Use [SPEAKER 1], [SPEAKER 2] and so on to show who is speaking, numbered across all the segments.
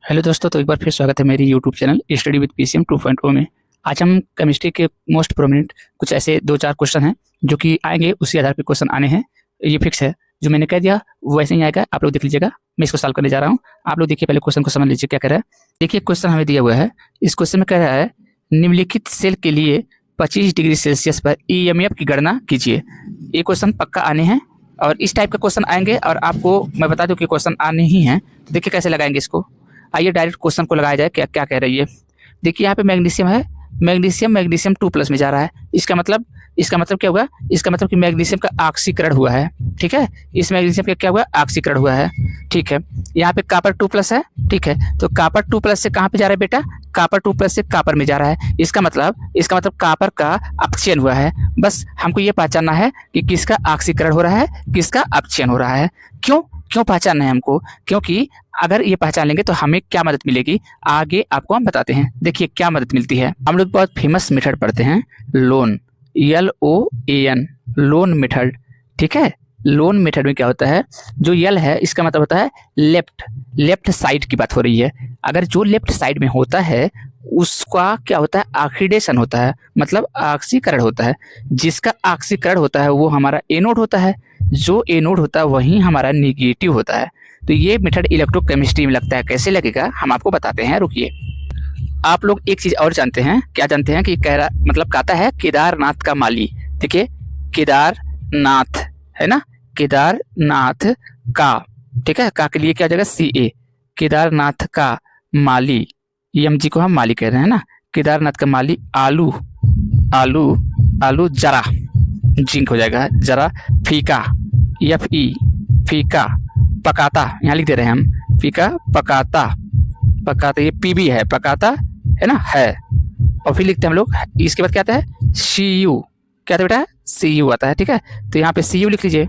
[SPEAKER 1] Hello दोस्तों, तो एक बार फिर स्वागत है मेरी YouTube channel study with PCM 2.0 में। आज हम केमिस्ट्री के मोस्ट प्रोमिनेंट कुछ ऐसे दो चार क्वेश्चन हैं जो कि आएंगे, उसी आधार पे क्वेश्चन आने हैं। ये फिक्स है, जो मैंने कह दिया वो वैसे ही आएगा। आप लोग देख लीजिएगा, मैं इसको सॉल्व करने जा रहा हूँ। आप लोग देखिए, पहले क्वेश्चन को समझ लीजिए क्या कह रहा है। देखिए, क्वेश्चन हमें दिया हुआ है। इस क्वेश्चन में कह रहा है निम्नलिखित सेल के लिए 25 डिग्री सेल्सियस पर ईएमएफ की गणना कीजिए। ये क्वेश्चन पक्का आने हैं और इस टाइप का क्वेश्चन आएंगे। और आपको मैं बता दूं कि क्वेश्चन आने ही हैं, तो देखिए कैसे लगाएंगे इसको। आइए डायरेक्ट क्वेश्चन को लगाया जाए। क्या क्या कह रही है, देखिए यहाँ पे मैग्नीशियम है। मैग्नीशियम 2+ में जा रहा है। इसका मतलब क्या हुआ? इसका मतलब कि मैग्नीशियम का ऑक्सीकरण हुआ है। ठीक है, इस मैग्नीशियम का क्या हुआ? ऑक्सीकरण हुआ है। ठीक है, यहाँ पे कॉपर 2+ है। ठीक है, तो कॉपर 2+ से कहाँ पे जा रहा है बेटा? कॉपर 2+ से कॉपर में जा रहा है। इसका मतलब कॉपर का अपचयन हुआ है। बस हमको ये पहचानना है कि किसका ऑक्सीकरण हो रहा है, किसका अपचयन हो रहा है। क्यों पहचानना है हमको? क्योंकि अगर ये पहचान लेंगे तो हमें क्या मदद मिलेगी, आगे आपको हम बताते हैं। देखिए क्या मदद मिलती है। हम लोग बहुत फेमस मेथड पढ़ते हैं, लोन, LOAN, लोन मेथड। ठीक है, लोन मेथड में क्या होता है, जो यल है इसका मतलब होता है लेफ्ट साइड की बात हो रही है। अगर जो लेफ्ट साइड में होता है उसका क्या होता है? ऑक्सीडेशन होता है, मतलब ऑक्सीकरण होता है। जिसका ऑक्सीकरण होता है वो हमारा एनोड होता है। जो एनोड होता है वही हमारा निगेटिव होता है। तो ये मेथड इलेक्ट्रोकेमिस्ट्री में लगता है। कैसे लगेगा हम आपको बताते हैं, रुकिए। आप लोग एक चीज और जानते हैं, क्या जानते हैं कि कह रहा मतलब कहता है केदारनाथ का माली। देखिए केदारनाथ है ना, केदारनाथ का, ठीक है, का के लिए क्या हो जाएगा? CA। केदारनाथ का माली, EMG को हम माली कह रहे हैं ना। केदारनाथ का माली आलू जरा, जिंक हो जाएगा जरा। फीका, FE, फीका। पकाता, यहाँ लिख दे रहे हैं हम, फीका पकाता। ये PB है, पकाता है ना, है। और फिर लिखते हैं हम लोग, इसके बाद क्या आता है? CU। क्या आता है बेटा? CU आता है। ठीक है, तो यहाँ पे CU लिख लीजिए।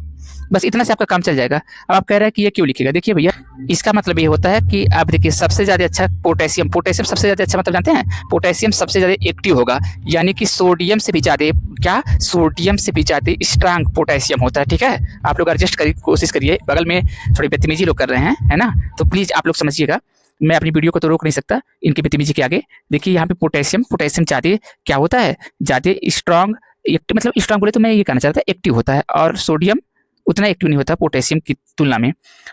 [SPEAKER 1] बस इतना से आपका काम चल जाएगा। अब आप कह रहे हैं कि ये क्यों लिखेगा? देखिए भैया, इसका मतलब ये होता है कि आप देखिए सबसे ज्यादा अच्छा पोटेशियम सबसे ज्यादा अच्छा, मतलब जानते हैं पोटेशियम सबसे ज्यादा एक्टिव होगा। यानी कि सोडियम से भी ज्यादा, क्या सोडियम से भी ज्यादा स्ट्रांग पोटेशियम होता है। ठीक है, आप लोग एडजस्ट करिए, कोशिश करिए। बगल में थोड़ी बदतमीजी लोग कर रहे हैं, है ना, तो प्लीज आप लोग समझिएगा। मैं अपनी वीडियो को तो रोक नहीं सकता इनकी बदतमीजी के आगे। देखिए यहाँ पे पोटेशियम ज्यादा क्या होता है? ज्यादा स्ट्रांग, मतलब स्ट्रांग बोले तो मैं ये कहना चाहता था एक्टिव होता है। और सोडियम उतना एक्टिव नहीं होता पोटेशियम की तुलना में।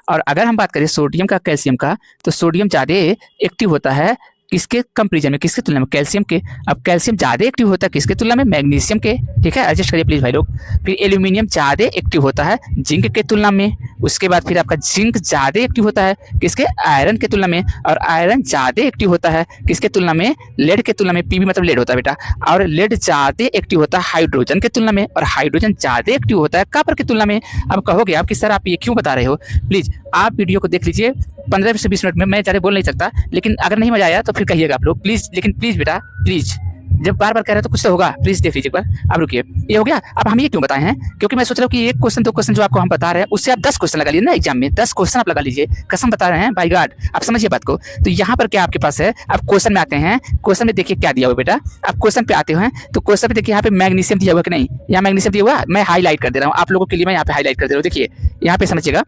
[SPEAKER 1] और अगर हम बात करें सोडियम का, कैल्शियम का, तो सोडियम ज़्यादा एक्टिव होता है किसके कंपेरिजन में, किसके तुलना में? कैल्शियम के। अब कैल्शियम ज़्यादा एक्टिव होता है किसके तुलना में? मैग्नीशियम के। ठीक है, एडजस्ट करिए प्लीज़ भाई लोग। फिर एल्यूमिनियम ज़्यादा एक्टिव होता है जिंक के तुलना में। उसके बाद फिर आपका जिंक ज़्यादा एक्टिव होता है किसके? आयरन के तुलना में। और आयरन ज़्यादा एक्टिव होता है किसके तुलना में? लेड के तुलना में। PB मतलब लेड होता है बेटा। और लेड ज़्यादा एक्टिव होता है हाइड्रोजन के तुलना में। और हाइड्रोजन ज़्यादा एक्टिव होता है कॉपर की तुलना में। अब कहोगे आप कि सर आप ये क्यों बता रहे हो? प्लीज़ आप वीडियो को देख लीजिए 15 से 20 मिनट में। मैं ज़्यादा बोल नहीं सकता, लेकिन अगर नहीं मजा आया तो फिर कहिएगा आप लोग प्लीज। लेकिन प्लीज बेटा प्लीज, जब बार बार कह रहे हो तो कुछ तो होगा। प्लीज देख लीजिए एक बार। अब रुकिए, ये हो गया। अब हम ये क्यों बताए हैं? क्योंकि मैं सोच रहा हूँ कि एक क्वेश्चन दो क्वेश्चन जो आपको हम बता रहे हैं उससे आप 10 क्वेश्चन लगा लीजिए ना एग्जाम में। 10 क्वेश्चन आप लगा लीजिए, कसम बता रहे हैं बाय गॉड। आप समझिए बात को। तो यहाँ पर क्या आपके पास है? आप क्वेश्चन में आते हैं। क्वेश्चन में देखिए क्या दिया हुआ बेटा। आप क्वेश्चन पे आते हैं तो क्वेश्चन पे देखिए यहाँ पे मैग्नीशियम दिया हुआ कि नहीं? यहाँ मैग्नीशियम दिया हुआ, मैं हाईलाइट कर दे रहा हूँ आप लोगों के लिए। मैं यहाँ पे हाईलाइट कर दे रहा हूँ। देखिए यहाँ पे समझिएगा,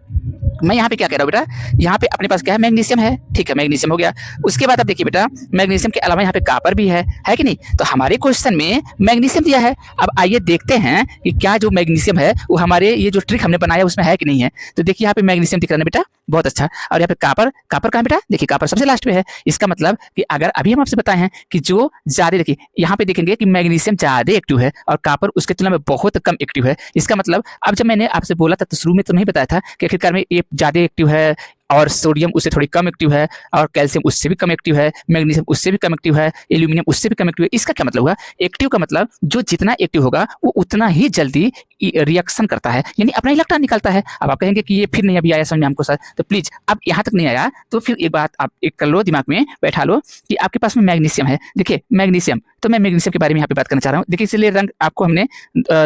[SPEAKER 1] मैं यहाँ पे क्या कह रहा हूँ बेटा। यहाँ पे अपने पास क्या है? मैग्नीशियम है। ठीक है, मैग्नीशियम हो गया। उसके बाद आप देखिए बेटा, मैग्नीशियम के अलावा यहाँ पे कॉपर भी है कि नहीं? तो हमारे क्वेश्चन में मैग्नीशियम दिया है। अब आइए देखते हैं कि क्या जो मैग्नीशियम है वो हमारे ये जो ट्रिक हमने बनाया उसमें है कि नहीं है। तो देखिए यहाँ पे मैग्नीशियम दिख रहा है बेटा, बहुत अच्छा। और यहाँ पे कॉपर कहाँ बेटा? देखिए कॉपर सबसे लास्ट में है। इसका मतलब कि अगर अभी हम आपसे बताए हैं कि जो ज्यादा, देखिए यहाँ पे देखेंगे कि मैग्नीशियम ज्यादा एक्टिव है और कॉपर उसके तुलना में बहुत कम एक्टिव है। इसका मतलब अब जब मैंने आपसे बोला था तो शुरू में तो नहीं बताया था कि आखिरकार में ये ज्यादा एक्टिव है और सोडियम उससे थोड़ी कम एक्टिव है और कैल्शियम उससे भी कम एक्टिव है, मैग्नीशियम उससे भी कम एक्टिव है, एल्यूमिनियम उससे भी कम एक्टिव है। इसका क्या मतलब हुआ? एक्टिव का मतलब जो जितना एक्टिव होगा वो उतना ही जल्दी रिएक्शन करता है, यानी अपना इलेक्ट्रॉन निकालता है। अब आप कहेंगे कि ये फिर नहीं अभी आया समझ में हमको सर, तो प्लीज अब यहाँ तक नहीं आया तो फिर एक बात आप एक कर लो, दिमाग में बैठा लो कि आपके पास में मैग्नीशियम है। देखिए मैग्नीशियम, तो मैं मैग्नीशियम के बारे में यहाँ पे बात करना चाह रहा हूँ। देखिए इसलिए रंग आपको हमने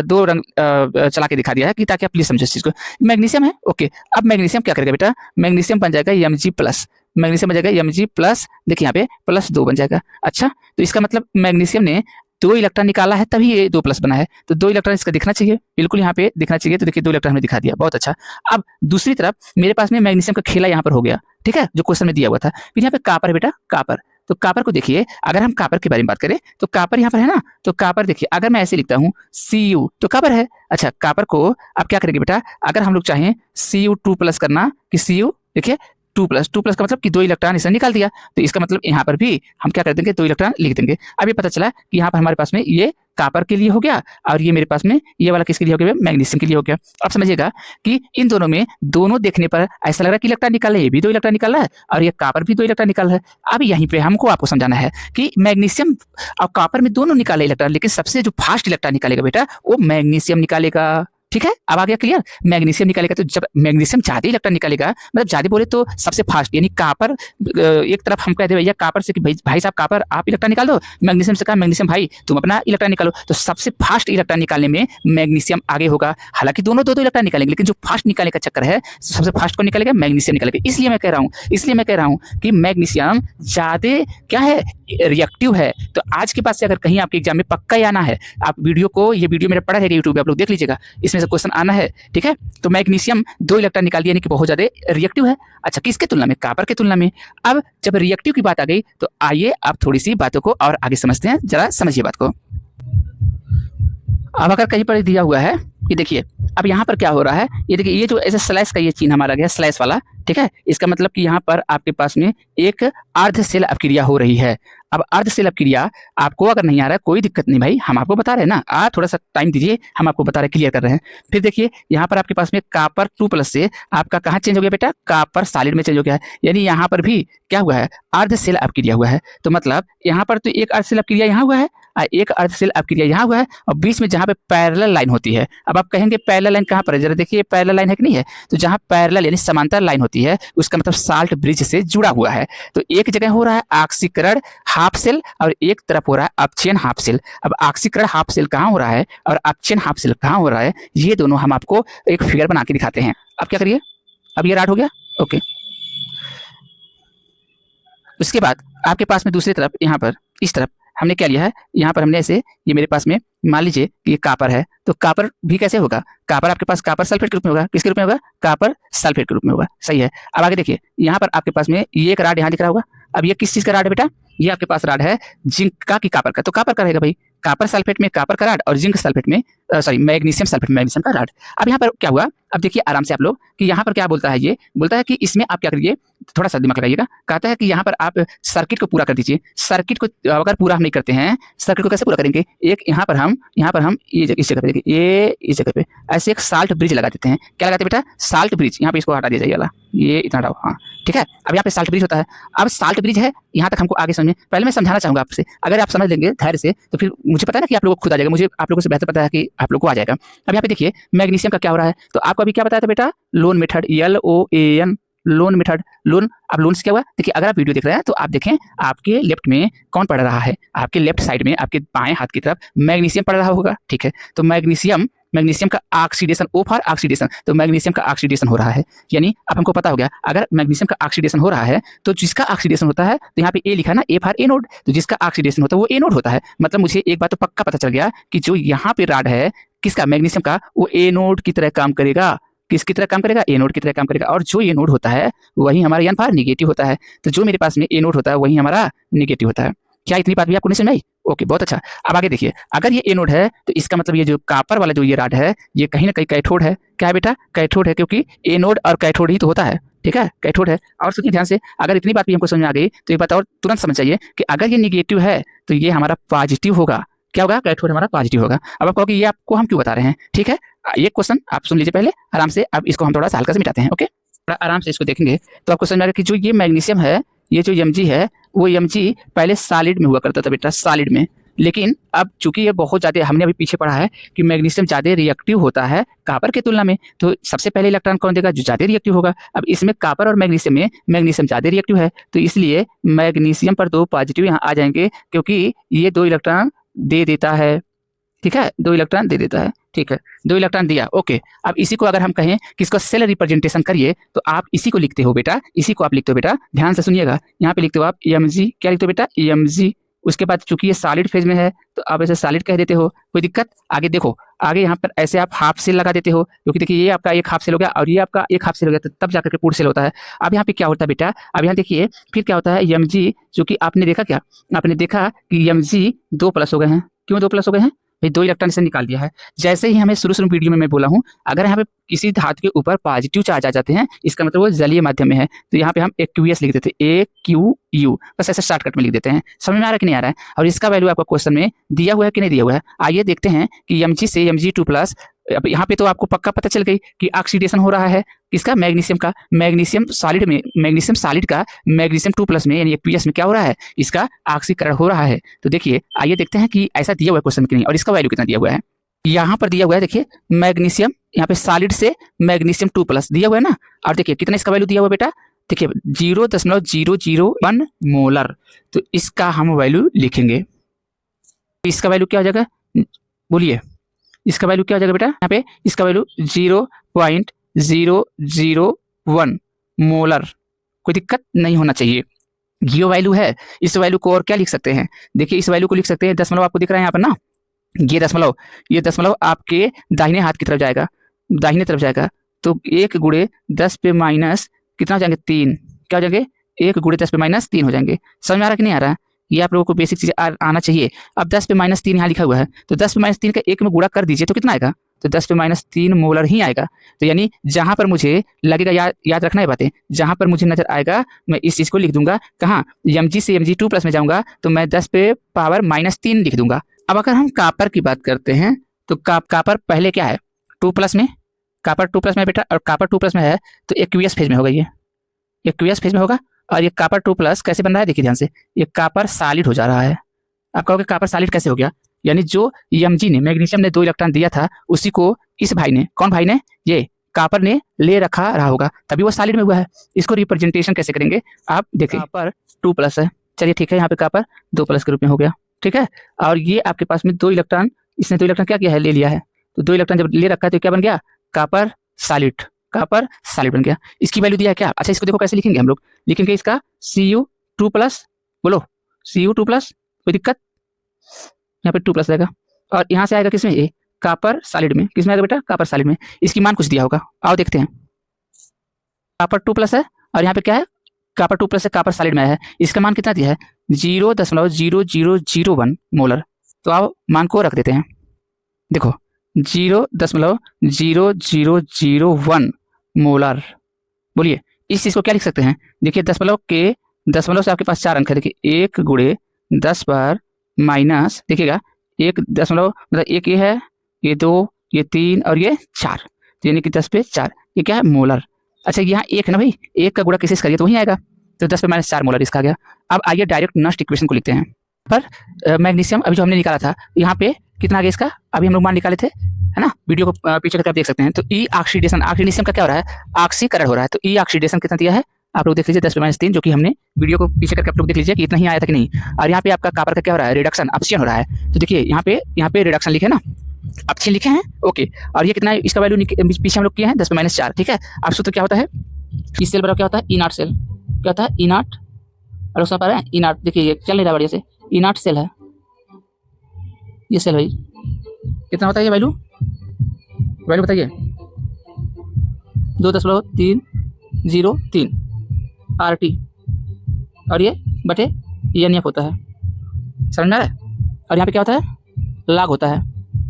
[SPEAKER 1] 2 रंग चला के दिखा दिया है कि ताकि आप प्लीज समझे इस चीज को। मैग्नीशियम है, ओके। अब मैग्नीशियम क्या करेगा बेटा? मैग्नीशियम बन जाएगा Mg+। मैग्नीशियम बन जाएगा Mg+। देखिए यहाँ पे +2 बन जाएगा। अच्छा, तो इसका मतलब मैग्नीशियम ने 2 इलेक्ट्रॉन निकाला है तभी ये 2+ बना है, तो 2 इलेक्ट्रॉन इसका दिखना चाहिए, बिल्कुल यहाँ पे दिखना चाहिए। तो देखिए 2 इलेक्ट्रॉन हमने दिखा दिया, बहुत अच्छा। अब दूसरी तरफ मेरे पास में मैग्नीशियम का खेला यहाँ पर हो गया, ठीक है, जो क्वेश्चन में दिया हुआ था। फिर यहाँ पे कापर है बेटा, कापर। तो कापर को देखिए, अगर हम कापर के बारे में बात करें तो कापर यहाँ पर है ना, तो कापर देखिए अगर मैं ऐसे लिखता हूँ Cu तो कापर है। अच्छा, कापर को आप क्या करेंगे बेटा, अगर हम लोग चाहें Cu2+ करना कि Cu देखिए 2+ का मतलब कि 2 इलेक्ट्रॉन इसने निकाल दिया, तो इसका मतलब यहाँ पर भी हम क्या कर देंगे, 2 इलेक्ट्रॉन लिख देंगे। अब ये पता चला कि यहाँ पर हमारे पास में ये कापर के लिए हो गया और ये मेरे पास में ये वाला किसके लिए हो गया, मैग्नीशियम के लिए हो गया। अब समझिएगा कि इन दोनों में दोनों देखने पर ऐसा लग रहा है कि इलेक्ट्रॉन निकाल है, ये भी 2 इलेक्ट्रॉन निकाल रहा है और ये कापर भी 2 इलेक्ट्रॉन निकाल रहा है। अब यहीं पे हमको आपको समझाना है कि मैग्नीशियम और कापर में दोनों निकाले इलेक्ट्रॉन, लेकिन सबसे जो फास्ट इलेक्ट्रॉन निकालेगा बेटा वो मैग्नीशियम निकालेगा। ठीक है, अब आ गया क्लियर। मैग्नीशियम निकालेगा, तो जब मैग्नीशियम ज्यादा इलेक्ट्रॉन निकालेगा, मतलब ज्यादा बोले तो सबसे फास्ट, यानी कापर एक तरफ हम कहते भैया कापर से कि भाई साहब कापर आप इलेक्ट्रॉन निकाल दो, मैग्नीशियम से कहा मैग्नीशियम भाई तुम अपना इलेक्ट्रॉन निकालो, तो सबसे फास्ट इलेक्ट्रॉन निकालने में मैग्नीशियम आगे होगा। हालांकि दोनों दो इलेक्ट्रॉन निकालेंगे, लेकिन जो फास्ट निकालने का चक्कर है सबसे फास्ट को निकालेगा, मैग्नीशियम निकालेगा। इसलिए मैं कह रहा हूँ कि मैग्नीशियम ज्यादा क्या है, रिएक्टिव है। तो आज के बाद से अगर कहीं आपके एग्जाम में पक्का ही आना है, आप वीडियो को, ये वीडियो मेरा पड़ा है यूट्यूब पे, आप लोग देख लीजिएगा, इसमें से क्वेश्चन आना है, ठीक है। तो मैग्नीशियम 2 इलेक्ट्रॉन निकाल दिया, यानी कि बहुत ज्यादा रिएक्टिव है। अच्छा, किसके तुलना में, कापर के तुलना में। अब जब रिएक्टिव की बात आ गई तो आइए आप थोड़ी सी बातों को और आगे समझते हैं, जरा समझिए बात को। अब अगर कहीं पर दिया हुआ है कि देखिए अब यहाँ पर क्या हो रहा है, ये देखिए ये जो ऐसे स्लैश का ये चिन्ह हमारा गया, स्लैश वाला, ठीक है, इसका मतलब कि यहाँ पर आपके पास में एक अर्ध सेल अपक्रिया हो रही है। अब अर्ध सेल अपक्रिया आपको अगर नहीं आ रहा है कोई दिक्कत नहीं भाई, हम आपको बता रहे हैं ना, थोड़ा सा टाइम दीजिए, हम आपको बता रहे, क्लियर कर रहे हैं। फिर देखिए यहाँ पर आपके पास में कापर 2+ से आपका कहाँ चेंज हो गया बेटा, कापर सॉलिड में चेंज हो गया है, यानी यहाँ पर भी क्या हुआ है, अर्ध सेल अपक्रिया हुआ है। तो मतलब यहाँ पर तो एक अर्ध सेल अपक्रिया यहाँ हुआ है और एक अर्ध सेल अपक्रिया यहाँ हुआ है, और बीच में जहाँ पे पैरेलल लाइन होती है। अब आप कहेंगे पैरेलल लाइन कहाँ पर है, जरा देखिए पैरेलल लाइन है कि नहीं है, तो जहाँ पैरेलल यानी समांतर लाइन होती है उसका मतलब साल्ट ब्रिज से जुड़ा हुआ है। तो एक जगह हो रहा है ऑक्सीकरण हाफ सेल और एक तरफ हो रहा है अपचयन हाफ सेल। अब ऑक्सीकरण हाफ सेल कहाँ हो रहा है और अपचयन हाफ सेल कहाँ हो रहा है, ये दोनों हम आपको एक फिगर बना के दिखाते हैं। अब क्या करिए, अब ये राड हो गया, ओके। उसके बाद आपके पास में दूसरी तरफ यहाँ पर इस तरफ हमने क्या लिया है, यहाँ पर हमने ऐसे, ये मेरे पास में मान लीजिए कि ये कापर है, तो कापर भी कैसे होगा, कापर आपके पास कापर सल्फेट के रूप में होगा, किसके रूप में होगा, कापर सल्फेट के रूप में होगा, सही है। अब आगे देखिए यहाँ पर आपके पास में ये एक राड यहाँ दिख रहा होगा। अब ये किस चीज का राड है बेटा, ये आपके पास राड है जिंक का कि कापर का, तो कापर का रहेगा भाई, कापर सल्फेट में कापर का राड और जिंक सल्फेट में सॉरी मैग्नीशियम सल्फेट में मैग्नीशियम का राड। अब यहाँ पर क्या हुआ, अब देखिए आराम से आप लोग कि यहाँ पर क्या बोलता है, ये बोलता है कि इसमें आप क्या करिए, थोड़ा सा दिमाग लगाइएगा, कहता है कि यहाँ पर आप सर्किट को पूरा कर दीजिए। सर्किट को अगर पूरा हम नहीं करते हैं, सर्किट को कैसे पूरा करेंगे, एक यहाँ पर हम ये इस जगह पे देखिए, ये इस जगह पे ऐसे एक साल्ट ब्रिज लगा देते हैं। क्या लगाते हैं बेटा, साल्ट ब्रिज, यहाँ पे इसको हटा दिया जाए वाला, ये इतना हटाओ, हाँ ठीक है। अब यहाँ पे साल्ट ब्रिज होता है। अब साल्ट ब्रिज है, यहाँ तक हमको आगे समझ में, पहले मैं समझाना चाहूंगा आपसे, अगर आप समझ लेंगे धैर्य से तो फिर मुझे पता है ना कि आप लोगों को खुद आ जाएगा, मुझे आप लोगों से बेहतर पता है कि आप लोगों को आ जाएगा। अब यहाँ पे देखिए मैग्नीशियम का क्या हो रहा है, तो आपको अभी क्या बताया था बेटा, loan method, LOAN, loan method, loan. अब लोन से क्या हुआ, देखिए अगर आप वीडियो देख रहे हैं तो आप देखें आपके लेफ्ट में कौन पढ़ रहा है, आपके लेफ्ट साइड में आपके बाएं हाथ की तरफ मैग्नीशियम पढ़ रहा होगा, ठीक है। तो मैग्नीशियम का ऑक्सीडेशन, O फॉर ऑक्सीडेशन, तो मैग्नीशियम का ऑक्सीडेशन हो रहा है, यानी अब हमको पता हो गया अगर मैग्नीशियम का ऑक्सीडेशन हो रहा है तो जिसका ऑक्सीडेशन होता है, तो यहाँ पे ए लिखा ना, A फॉर एनोड, तो जिसका ऑक्सीडेशन होता है वो एनोड होता है। मतलब मुझे एक बात तो पक्का पता चल गया कि जो यहाँ पे राड है किसका, मैग्नीशियम का, वो एनोड की तरह काम करेगा। किसकी तरह काम करेगा, एनोड की तरह काम करेगा। और जो एनोड होता है वही हमारा N फॉर निगेटिव होता है। तो जो मेरे पास में एनोड होता है वही हमारा निगेटिव होता है। क्या इतनी बात भी आपको नहीं समझ आई? ओके, बहुत अच्छा। अब आगे देखिए, अगर ये एनोड है तो इसका मतलब ये जो कापर वाला जो ये राड है ये कहीं ना कहीं कैथोड है। क्या है बेटा, कैथोड है, क्योंकि एनोड और कैथोड ही तो होता है, ठीक है, कैथोड है। और सुनिए ध्यान से, अगर इतनी बात भी हमको समझ में आ गई तो एक बात और तुरंत समझ जाइए कि अगर ये निगेटिव है तो ये हमारा पॉजिटिव होगा। क्या होगा, कैथोड हमारा पॉजिटिव होगा। अब आप कहोगे ये आपको हम क्यों बता रहे हैं, ठीक है, ये क्वेश्चन आप सुन लीजिए पहले आराम से। अब इसको हम थोड़ा सा हल्का से मिटाते हैं, ओके, आराम से इसको देखेंगे तो आपको समझ में आएगा कि जो ये मैग्नीशियम है, ये जो Mg है वो Mg पहले सॉलिड में हुआ करता था बेटा, सॉलिड में, लेकिन अब चूंकि ये बहुत ज्यादा, हमने अभी पीछे पढ़ा है कि मैग्नीशियम ज्यादा रिएक्टिव होता है कापर के तुलना में, तो सबसे पहले इलेक्ट्रॉन कौन देगा, जो ज्यादा रिएक्टिव होगा। अब इसमें कापर और मैग्नीशियम में मैग्नीशियम ज्यादा रिएक्टिव है, तो इसलिए मैग्नीशियम पर 2 पॉजिटिव यहाँ आ जाएंगे, क्योंकि ये 2 इलेक्ट्रॉन दे देता है, ठीक है, 2 इलेक्ट्रॉन दे देता है, ठीक है, 2 इलेक्ट्रॉन दिया, ओके। अब इसी को अगर हम कहें कि इसको सेल रिप्रेजेंटेशन करिए तो आप इसी को लिखते हो बेटा, इसी को आप लिखते हो बेटा, ध्यान से सुनिएगा, यहाँ पे लिखते हो आप Mg, क्या लिखते हो बेटा, Mg, उसके बाद चूंकि ये सॉलिड फेज में है तो आप ऐसे सॉलिड कह देते हो, कोई दिक्कत? आगे देखो, आगे यहाँ पर ऐसे आप हाफ सेल लगा देते हो, क्योंकि देखिए ये आपका एक हाफ सेल हो गया और ये आपका एक हाफ सेल हो गया, तो तब जाकर के पूर्ण सेल होता है। अब यहाँ पे क्या होता है बेटा, अब यहाँ देखिए फिर क्या होता है, mg, चूंकि आपने देखा क्या, आपने देखा कि mg 2+ हो गए हैं। क्यों 2+ हो गए हैं भाई? 2 इलेक्ट्रॉन से निकाल दिया है। जैसे ही हमें शुरू वीडियो में मैं बोला हूँ, अगर यहाँ पे किसी धातु के ऊपर पॉजिटिव चार्ज आ जाते हैं, इसका मतलब वो जलीय माध्यम में है, तो यहाँ पे हम एक्यूएस लिख देते हैं, AQU, बस ऐसे शॉर्टकट में लिख देते हैं। समझ में आ रहा है कि नहीं आ रहा है? और इसका वैल्यू आपको क्वेश्चन में दिया हुआ है कि नहीं दिया हुआ है? आइए देखते हैं कि mg से mg2+। अब यहाँ पे तो आपको पक्का पता चल गई कि ऑक्सीडेशन हो रहा है किसका, मैग्नीशियम का। मैग्नीशियम सॉलिड में, मैग्नीशियम सॉलिड का मैग्नीशियम 2+ में यानी एक्यूएस में क्या हो रहा है, इसका ऑक्सीकरण हो रहा है। तो देखिए आइए देखते हैं कि ऐसा दिया हुआ है क्वेश्चन कि नहीं, और इसका वैल्यू कितना दिया हुआ है। यहाँ पर दिया हुआ है, देखिए मैग्नीशियम, यहाँ पे सॉलिड से मैग्नीशियम 2+ दिया हुआ है ना, और देखिए कितना इसका वैल्यू दिया हुआ है बेटा, देखिए 0.001 मोलर। तो इसका हम वैल्यू लिखेंगे, इसका वैल्यू क्या हो जाएगा, बोलिए इसका वैल्यू क्या हो जाएगा बेटा, यहाँ पे इसका वैल्यू 0.001 मोलर। कोई दिक्कत नहीं होना चाहिए, ये वैल्यू है। इस वैल्यू को और क्या लिख सकते हैं, देखिए इस वैल्यू को लिख सकते हैं, दशमलव आपको दिख रहा है यहाँ पर ना, ये दशमलव आपके दाहिने हाथ की तरफ जाएगा, दाहिने तरफ जाएगा, तो 1 × 10 पे माइनस कितना हो जाएंगे, 3। क्या हो जाएंगे, 1 × 10 पे माइनस 3 हो जाएंगे। समझ में आ रहा है कि नहीं आ रहा है? ये आप लोगों को बेसिक चीज आना चाहिए। अब 10 पे माइनस 3 यहाँ लिखा हुआ है, तो 10 पे माइनस 3 का 1 में गुणा कर दीजिए तो कितना आएगा, तो 10 पे माइनस 3 मोलर ही आएगा। तो यानी जहां पर मुझे लगेगा, याद रखना है बातें, जहां पर मुझे नजर आएगा मैं इस चीज को लिख दूंगा, कहाँ, mg से mg2+ में जाऊंगा तो मैं 10 पे पावर -3 लिख दूंगा। अब अगर हम कॉपर की बात करते हैं तो कॉपर पहले क्या है, 2+ में, कॉपर 2+ में बेटा, और कॉपर 2+ में है तो एक्यूएस फेज में होगा, ये एक्यूएस फेज में होगा। और ये कॉपर 2+ कैसे बन रहा है, देखिए ध्यान से, ये कॉपर सॉलिड हो जा रहा है। आप कहोगे कॉपर सॉलिड कैसे हो गया, यानी जो mg ने, मैग्नीशियम ने 2 इलेक्ट्रॉन दिया था, उसी को इस भाई ने, कौन भाई ने, ये कॉपर ने ले रखा रहा होगा, तभी वो सॉलिड में हुआ है। इसको रिप्रेजेंटेशन कैसे करेंगे, आप देखिए, कॉपर 2+ है, चलिए ठीक है, यहाँ पे कॉपर 2+ के रूप में हो गया, ठीक है। और ये आपके पास में 2 इलेक्ट्रॉन, इसने 2 इलेक्ट्रॉन क्या किया है, ले लिया है, तो 2 इलेक्ट्रॉन जब ले रखा है तो क्या बन गया, कॉपर सॉलिड, कॉपर सॉलिड बन गया। इसकी वैल्यू दिया है क्या, अच्छा इसको देखो कैसे लिखेंगे हम लोग, लिखेंगे इसका Cu2+, बोलो Cu2+, कोई दिक्कत, यहाँ पे 2+ रहेगा, और यहाँ से आएगा किसमें, ये कॉपर सॉलिड में, किसमें आएगा बेटा, कॉपर सॉलिड में। इसकी मान कुछ दिया होगा, आओ देखते हैं। कॉपर 2+ है और यहाँ पे क्या है, कॉपर 2+ से कॉपर सॉलिड में है, इसका मान कितना दिया है, 0.0001 मोलर। तो आओ मान को रख देते हैं, देखो 0.0001 मोलर। बोलिए इस चीज को क्या लिख सकते हैं, देखिए दशमलव से आपके पास 4 अंक है, देखिए 1 × 10 पर माइनस, देखिएगा 1 दशमलव, मतलब 1 ये है, ये 2, ये 3 और ये 4, यानी कि 10 पे 4, ये क्या है, मोलर। अच्छा यहाँ 1 है ना भाई, 1 का गुणा किसी से करिए तो वही आएगा, तो 10 पे -4 मोलर इसका आ गया। अब आइए डायरेक्ट नस्ट इक्वेशन को लिखते हैं। पर मैग्नीशियम अभी जो हमने निकाला था, यहाँ पे कितना आ गया इसका, अभी हम लोग मान निकाले थे, है ना, वीडियो को पीछे करके आप देख सकते हैं। तो ई ऑक्सीडेशन, ऑक्सीडेशन का क्या हो रहा है, ऑक्सीकरण हो रहा है, तो ई ऑक्सीडेशन कितना दिया है, आप लोग देख लीजिए 10 पे -3, जो कि हमने वीडियो को पीछे करके आप लोग देख लीजिए कि इतना ही आया था कि नहीं। और यहाँ पे आपका कॉपर का क्या हो रहा है, रिडक्शन, अपचयन हो रहा है। तो देखिए यहाँ पे रिडक्शन लिखे ना, अपचयन लिखे हैं, ओके। और ये कितना है, इसका वैल्यू पीछे हम लोग किए हैं 10 पे -4, ठीक है। अब सूत्र क्या होता है, इस सेल बराबर क्या होता है, E0 सेल, क्या होता है E0, और उसमें पर है E0, देखिए ये चल नहीं रहा बढ़िया से, E0 सेल है ये सेल भाई, कितना होता है ये वैल्यू बताइए, 2.303 RT, और ये बटे NF होता है, समझ में आ रहा है। और यहाँ पे क्या होता है, लाग होता है।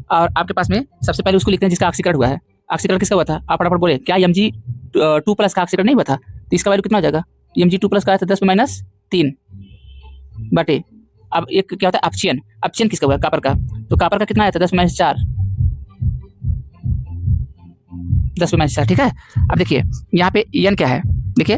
[SPEAKER 1] और आपके पास में सबसे पहले उसको लिखते हैं जिसका ऑक्सीकरण हुआ है। ऑक्सीकरण किसका हुआ था, आप फटाफट बोले, क्या mg2+ का ऑक्सीकरण नहीं हुआ था, तो इसका वैल्यू कितना हो जाएगा, mg2+ का आया था 10 पे -3 बटे, अब एक क्या होता है अपचयन, अपचयन किसका हुआ, कॉपर का, तो कॉपर का कितना आया था 10 पे -4, 10 पे -4, ठीक है। अब देखिए यहाँ पे n क्या है, देखिए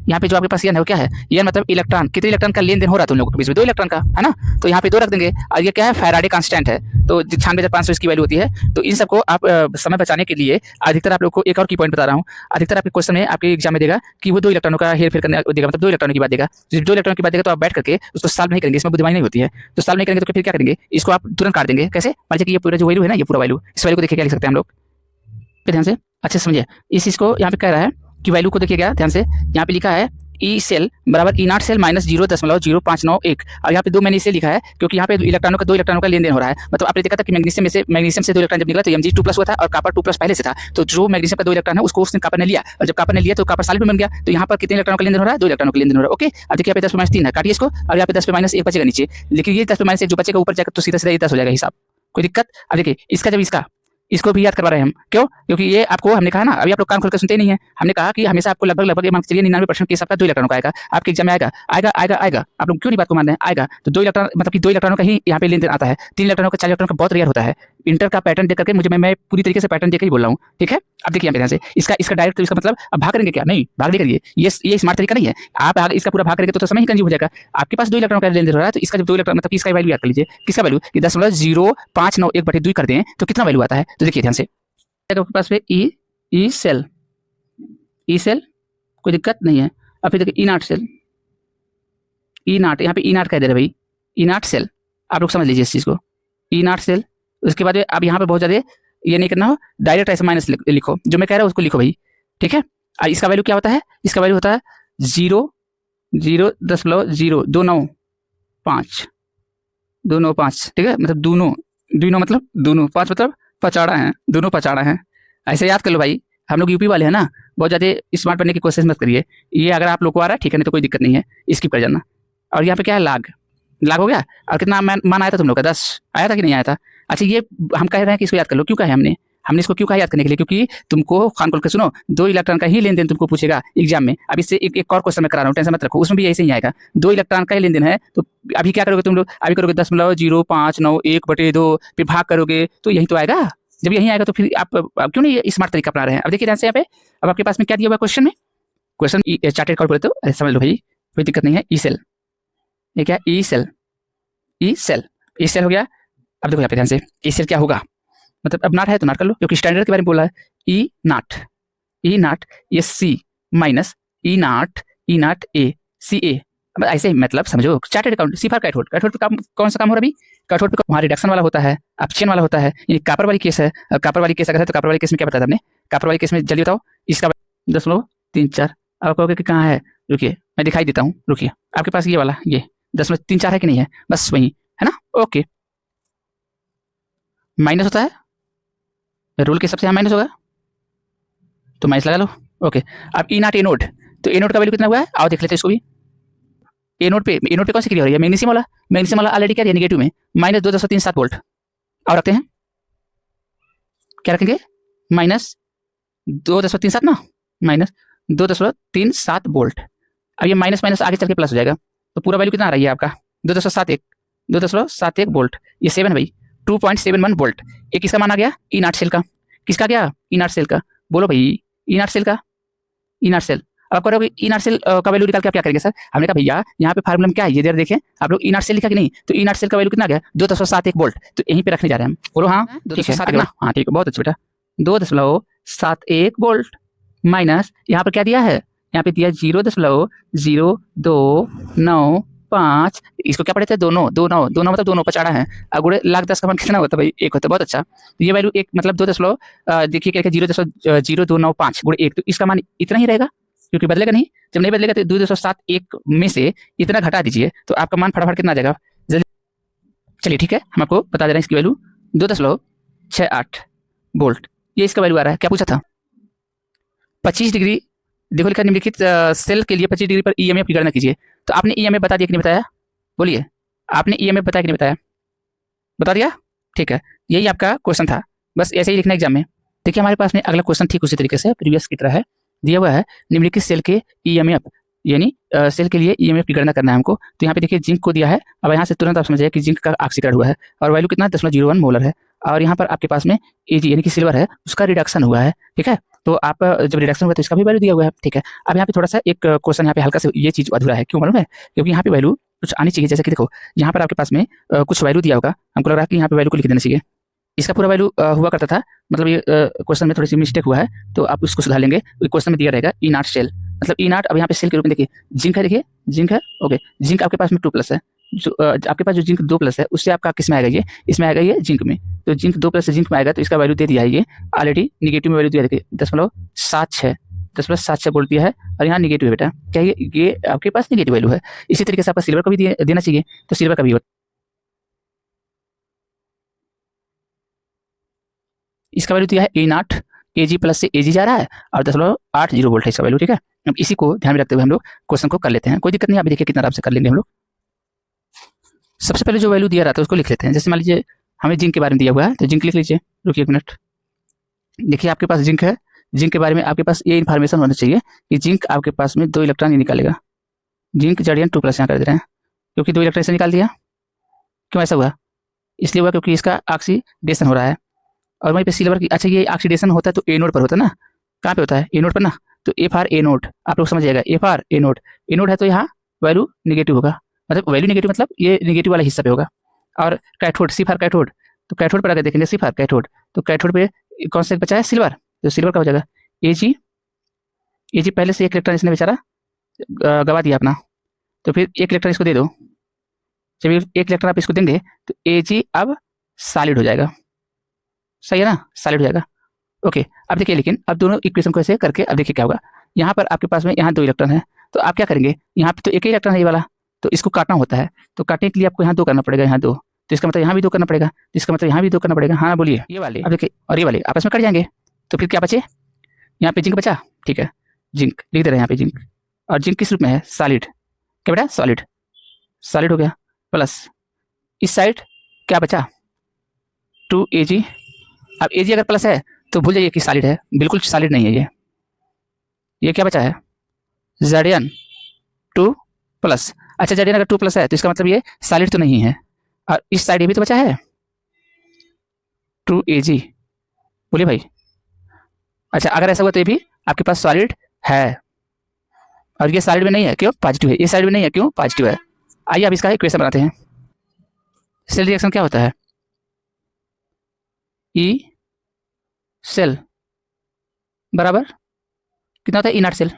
[SPEAKER 1] यहाँ पे जो आपके पास n है वो क्या है, n मतलब इलेक्ट्रॉन, कितने इलेक्ट्रॉन का लेन देन हो रहा था उन लोगों के बीच में, 2 इलेक्ट्रॉन का, है ना। तो यहाँ पे 2 रख देंगे, और ये क्या है, फैराडे कांस्टेंट है, तो 96,500 इसकी वैल्यू होती है। तो इन सबको आप समय बचाने के लिए अधिकतर आप लोग को एक और की पॉइंट बता रहा हूँ, अधिकतर आपके क्वेश्चन में आपके एग्जाम में देगा कि वो 2 इलेक्ट्रॉनों का हेर फेर करने देगा, मतलब 2 इलेक्ट्रॉनों की बात देगा। जब 2 इलेक्ट्रॉन की बात देगा तो आप बैठ करके उसको सॉल्व नहीं करेंगे, इसमें बुद्धिमानी नहीं होती है, तो सॉल्व नहीं करेंगे तो फिर क्या करेंगे, इसको आप तुरंत काट देंगे। कैसे, मान लीजिए कि ये पूरा जो वैल्यू है ना, ये पूरा वैल्यू, इस वैल्यू को देखिए क्या लिख सकते हैं हम लोग, ध्यान से अच्छे से समझिए। इस चीज को यहाँ पे कह रहा है कि वैल्यू को देखिएगा ध्यान से, यहाँ पे लिखा है ई सेल बराबर ई नॉट सेल माइनस 0.0591। और यहाँ पे दो मैंने इसे लिखा है क्योंकि यहाँ पे इलेक्ट्रॉनों का दो इलेक्ट्रॉनों का लेन देन हो रहा है। मतलब आपने देखा था कि मैग्नीशियम से दो इलेक्ट्रॉन जब निकला तो Mg2+ हुआ था और कॉपर 2+ पहले से था। तो जो मैग्नीशियम का दो इलेक्ट्रॉन है उसको उसने कॉपर ने लिया, और जब कॉपर ने लिया तो कॉपर सॉलिड में बन गया। तो यहाँ पर कितने इलेक्ट्रॉनों का लेन देन हो रहा है? दो इलेक्ट्रॉनों का लेन देन हो रहा है। ओके, अब देखिए यहाँ पे 10⁻³ है, काटिए इसको, और यहाँ पे 10⁻1 बचेगा नीचे। लेकिन ये 10⁻1 जो बचेगा ऊपर जाकर तो सीधा सीधा ये 10 हो जाएगा हिसाब, कोई दिक्कत? अब देखिए इसका जब इसको भी याद करवा रहे हैं हम, क्यों? क्योंकि ये आपको हमने कहा ना, अभी आप लोग कान खोलकर सुनते नहीं है, हमने कहा कि हमेशा आपको लगभग ये मान के चलिए 99% केस आपका दो इलेक्ट्रॉनों का आएगा, आपके एग्जाम में आएगा। आप लोग क्यों नहीं बात को मान रहे हैं? आएगा। तो दो इलेक्ट्रॉन मतलब कि दो इलेक्ट्रॉनों का ही यहाँ पे लेन देन आता है। 3 इलेक्ट्रॉनों का 4 इलेक्ट्रॉनों का बहुत रेयर होता है। इंटर का पैटर्न देख करके मुझे मैं पूरी तरीके से पैटर्न देकर ही बोल रहा हूँ, ठीक है? अब देखिए यहाँ पे ध्यान से इसका डायरेक्ट, तो इसका मतलब अब भाग करेंगे क्या? नहीं, भाग नहीं करिए, ये स्मार्ट तरीका नहीं है। आप इसका पूरा भाग करेंगे तो समय ही कंज्यूम हो जाएगा। आपके पास दो इलेक्ट्रॉन का लेन देन हो रहा है, तो इसका जब दो इलेक्ट्रॉन मतलब इसका वैल्यू याद कर लीजिए। किसका वैल्यू? कि 10.0591/2 कर दें तो कितना वैल्यू आता है? तो देखिए ध्यान से, आपके पास में ई सेल कोई दिक्कत नहीं है। अब फिर देखिए ई नॉट सेल, ई नॉट, यहाँ पे ई नॉट कह दे रहे भाई, ई नॉट सेल, आप लोग समझ लीजिए इस चीज़ को, ई नॉट सेल। उसके बाद अब यहाँ पे बहुत ज़्यादा ये नहीं करना हो, डायरेक्ट ऐसे माइनस लिखो, जो मैं कह रहा हूँ उसको लिखो भाई, ठीक है? इसका वैल्यू क्या होता है? इसका वैल्यू होता है 0.295, ठीक है? मतलब दोनों मतलब दोनों, 5 मतलब पचाड़ा है, दोनों पचाड़ा हैं। ऐसे याद कर लो भाई, हम लोग यूपी वाले हैं ना, बहुत ज़्यादा स्मार्ट बनने की कोशिश मत करिए। ये अगर आप लोग को आ रहा है ठीक है, नहीं तो कोई दिक्कत नहीं है, स्किप कर जाना। और यहाँ पे क्या है? लाग हो गया। और कितना मान आया था तुम लोग का? 10 आया था कि नहीं आया था? अच्छा, ये हम कह रहे हैं कि इसको याद कर लो। क्यों कहा हमने इसको क्यों कहा याद करने के लिए? क्योंकि तुमको खान खोल के सुनो, दो इलेक्ट्रॉन का ही लेन देन तुमको पूछेगा एग्जाम में। अब इससे एक और क्वेश्चन मैं करा रहा हूँ, टेंशन मत रखो, उसमें भी ऐसे ही आएगा। दो इलेक्ट्रॉन का ही लेन देन है, तो अभी क्या करोगे तुम लोग? अभी करोगे 10.0591/2, फिर भाग करोगे तो यही तो आएगा। जब यही आएगा तो फिर आप क्यों नहीं स्मार्ट तरीका अपना रहे हैं? अब देखिए ध्यान से यहाँ पे, अब आपके पास में क्या दिया हुआ क्वेश्चन में? क्वेश्चन चार्टेड अकाउंट बोले तो समझ लो भाई, कोई दिक्कत नहीं है। ई सेल, ये क्या? ई सेल हो गया। अब देखो यहाँ पे ध्यान से, ई सेल क्या होगा? मतलब अब नॉट है तो नॉट कर लो, क्योंकि स्टैंडर्ड के बारे में बोला है। ई नॉट ये सी माइनस ई नॉट ए सी ए। अब ऐसे ही मतलब समझो, chartered account, C for cathode पे कौन सा काम हो रहा है अभी? कैथोड पे वहाँ रिडक्शन वाला होता है, ऑप्शन वाला होता है। ये कॉपर वाली केस है। कॉपर वाली केस अगर है तो कॉपर वाली केस में क्या बताया हमने? कॉपर वाली केस में जल्दी बताओ, इसका 10.34। अब कहोगे कि कहाँ है? रुकिए मैं दिखाई देता हूँ, रुकिए। आपके पास ये वाला, ये 10.34 है कि नहीं है? बस वही है ना? ओके, माइनस होता है रूल के हिसाब से, यहाँ माइनस होगा तो माइनस लगा लो। ओके, अब ई नॉट ए नोड, तो ए नोड का वैल्यू कितना हुआ है? आओ देख लेते हैं इसको भी। ए नोड पे कौन सी क्रिया हो रही है? मैग्नीशियम वाला ऑलरेडी क्या दिया? नेगेटिव में -2.37 वोल्ट। और रखते हैं, क्या रखेंगे? -2.37 ना, -2.37 वोल्ट। अब ये माइनस आगे चल के प्लस हो जाएगा, तो पूरा वैल्यू कितना आ रही है आपका? 2.71 वोल्ट। ये 7 भाई, 2.71 वोल्ट। ये किसका मान आ गया? ई नॉट सेल का। किसका गया? ई नॉट सेल का। बोलो भाई, ई नॉट सेल का। ई नॉट सेल, अब करोगे ई नॉट सेल का वैल्यू निकाल के आप क्या करेंगे? सर हमने कहा भैया यहाँ पे फार्मूला में क्या है ये देखें, आप लोग ई नॉट सेल लिखा कि नहीं? तो ई नॉट सेल का वैल्यू कितना आ गया? 2.71 वोल्ट। तो यहीं पे रखने जा रहे हैं हम। बोलो हाँ, 2.71 ना? हाँ ठीक है, बहुत अच्छा बेटा। 2.71 वोल्ट माइनस यहाँ पर क्या दिया है? यहाँ पे दिया 0.0295। इसको क्या पढ़े थे? दोनों मतलब दोनों पचाड़ा है। अगुड़े लाख 10 का मान कितना होता है भाई? 1 होता है। बहुत अच्छा, ये वैल्यू एक मतलब 2 देखिए क्या 0.0295 गुड़े 1, तो इसका मान इतना ही रहेगा क्योंकि बदलेगा नहीं। जब नहीं बदलेगा तो 2.71 में से इतना घटा दीजिए तो आपका मान फटाफट कितना आ जाएगा? जल्दी चलिए ठीक है, हम आपको बता दे रहे हैं इसकी वैल्यू 2.68 वोल्ट। ये इसका वैल्यू आ रहा है। क्या पूछा था? 25 डिग्री, देखो लिखा निम्नलिखित सेल के लिए 25 डिग्री पर ईएमएफ की गणना कीजिए। तो आपने ईएमएफ बता दिया कि नहीं बताया? बोलिए, आपने ईएमएफ बताया कि नहीं बताया? बता दिया, ठीक है। यही आपका क्वेश्चन था, बस ऐसे ही लिखना एग्जाम में। देखिए हमारे पास में अगला क्वेश्चन ठीक उसी तरीके से प्रीवियस की तरह है, दिया हुआ है निम्नलिखित सेल के ईएमएफ, यानी सेल के लिए ईएमएफ की गणना करना है हमको। तो यहाँ पे देखिए जिंक को दिया है। अब यहाँ से तुरंत आप समझ जाइए कि जिंक का ऑक्सीकरण हुआ है और वैल्यू कितना 0.01 मोलर है। और यहाँ पर आपके पास में Ag यानी कि सिल्वर है, उसका रिडक्शन हुआ है, ठीक है। तो आप जब रिडक्शन हुआ तो इसका भी वैल्यू दिया हुआ है, ठीक है। अब यहाँ पे थोड़ा सा एक क्वेश्चन यहाँ पे हल्का से ये चीज़ अधूरा है, क्यों मालूम है? क्योंकि यहाँ पे वैल्यू कुछ आनी चाहिए। जैसे कि देखो यहाँ पर आपके पास में कुछ वैल्यू दिया होगा, हमको लग रहा है कि यहाँ पे वैल्यू को लिख देना चाहिए। इसका पूरा वैल्यू हुआ करता था, मतलब ये क्वेश्चन में थोड़ी सी मिस्टेक हुआ है, तो आप उसको सुधार लेंगे। क्वेश्चन में दिया रहेगा ई नॉट सेल, मतलब ई नॉट। अब यहाँ पे सेल के रूप में देखिए जिंक है, देखिए जिंक है, ओके। जिंक आपके पास में 2+ है, जो आपके पास जो जिंक 2+ है उससे आपका किस में आएगा? ये इसमें आएगा, ये जिंक में। तो जिंक 2+ से जिंक में आएगा तो इसका वैल्यू दे दिया है, ये ऑलरेडी निगेटिव में वैल्यू दिया है 0.76 10+7 से बोल्ट दिया है और यहाँ निगेटिव है बेटा। क्या ये आपके पास निगेटिव वैल्यू है। इसी तरीके से आपका सिल्वर का भी देना चाहिए, तो सिल्वर का भी होता, इसका वैल्यू दिया है A0, AG प्लस से AG जा रहा है और 10.80 वोल्ट है इसका वैल्यू, ठीक है। अब इसी को ध्यान में रखते हुए हम लोग क्वेश्चन को कर लेते हैं, कोई दिक्कत नहीं, अभी देखिए कितना आराम से कर लेंगे हम लोग। सबसे पहले जो वैल्यू दिया रहता है उसको लिख लेते हैं। जैसे मान लीजिए हमें जिंक के बारे में दिया हुआ है, तो जिंक लिख लीजिए। रुकिए 1 मिनट, देखिए आपके पास जिंक है, जिंक के बारे में आपके पास ये इन्फॉर्मेशन होना चाहिए कि जिंक आपके पास में 2 इलेक्ट्रॉन ही निकालेगा। जिंक Zn2+ यहाँ कर दे रहे हैं, क्योंकि 2 इलेक्ट्रॉन से निकाल दिया। क्यों ऐसा हुआ? इसलिए हुआ क्योंकि इसका ऑक्सीडेशन हो रहा है। और वहीं पे सिल्वर की, अच्छा ये ऑक्सीडेशन होता है तो ए नोड पर होता है ना, कहाँ पे होता है? ए नोड पर ना, तो ए फॉर ए नोड आप लोग समझ जाएगा, A for a node, A node है तो यहाँ वैल्यू निगेटिव होगा, मतलब वैल्यू निगेटिव मतलब ये निगेटिव वाला हिस्सा पे होगा। और कैथोड, सी फॉर कैथोड, तो कैथोड पर अगर देखेंगे सी फॉर कैथोड, तो कैथोड पे कौन सा बचा है? सिल्वर, तो सिल्वर का हो जाएगा Ag। Ag पहले से 1 इलेक्ट्रॉन इसने बेचारा गवा दिया अपना, तो फिर 1 इलेक्ट्रॉन इसको दे दो। जब 1 इलेक्ट्रॉन आप इसको देंगे तो Ag अब सॉलिड हो जाएगा, सही है ना, सॉलिड हो जाएगा। ओके, अब देखिए लेकिन अब दोनों इक्वेशन को ऐसे करके अब देखिए क्या होगा। यहाँ पर आपके पास में यहाँ 2 इलेक्ट्रॉन है, तो आप क्या करेंगे, यहाँ पे तो 1 ही इलेक्ट्रॉन है ये वाला, तो इसको काटना होता है, तो काटने के लिए आपको यहाँ 2 करना पड़ेगा, यहाँ 2, तो इसका मतलब यहाँ भी 2 करना पड़ेगा, तो इसका मतलब यहाँ भी 2 करना पड़ेगा। हाँ बोलिए, ये वाले अब देखिए, और ये वाले आपस में कट जाएंगे, तो फिर क्या बचे? यहाँ पे जिंक बचा, ठीक है, जिंक लिख दे रहे हैं यहाँ पे जिंक, और जिंक किस रूप में है? सॉलिड। क्या बेटा? सॉलिड, सॉलिड हो गया। प्लस इस साइड क्या बचा? 2Ag। अब Ag अगर प्लस है तो भूल जाइए कि सॉलिड है, बिल्कुल सॉलिड नहीं है ये क्या बचा है? Zn2+। अच्छा Zn अगर 2+ है तो इसका मतलब ये सॉलिड तो नहीं है, और इस साइड ये भी तो बचा है 2Ag। बोलिए भाई। अच्छा अगर ऐसा हुआ तो ये भी आपके पास सॉलिड है, और ये सॉलिड में नहीं है, क्यों? पॉजिटिव है। ये साइड में नहीं है, क्यों? पॉजिटिव है। आइए अब इसका इक्वेशन बनाते हैं। सेल रिएक्शन क्या होता है? ई सेल बराबर कितना होता है? E0 cell,